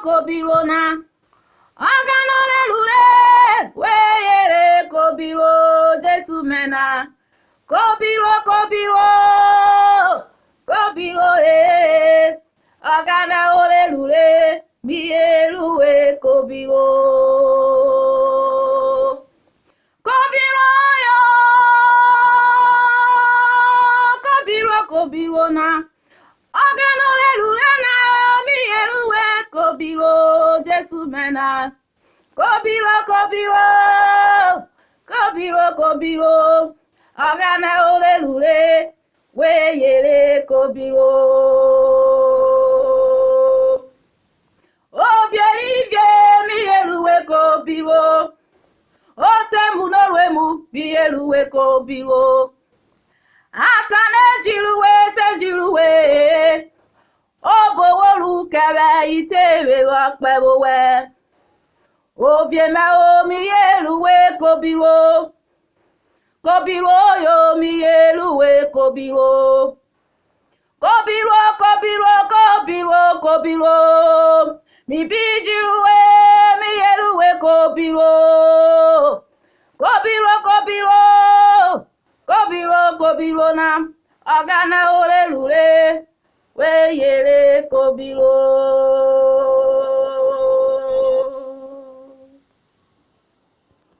kobilo na ogana lelule weyere kobilo Jesu mena kobilo ogana olelule mieluwe kobilo na ogana olelule na mieluwe kobilo Jesu mena kobilo ogana olelule weyere kobilo ovielivie mieluwe kobilo otembunorwemu mieluwe kobilo atane jiruwe oboworu kere itewe wakpewowe ovieme omieluwe kobilo yo mieluwe kobilo mibijiruwe mieluwe kobilo na ogana olelule weyere kobilo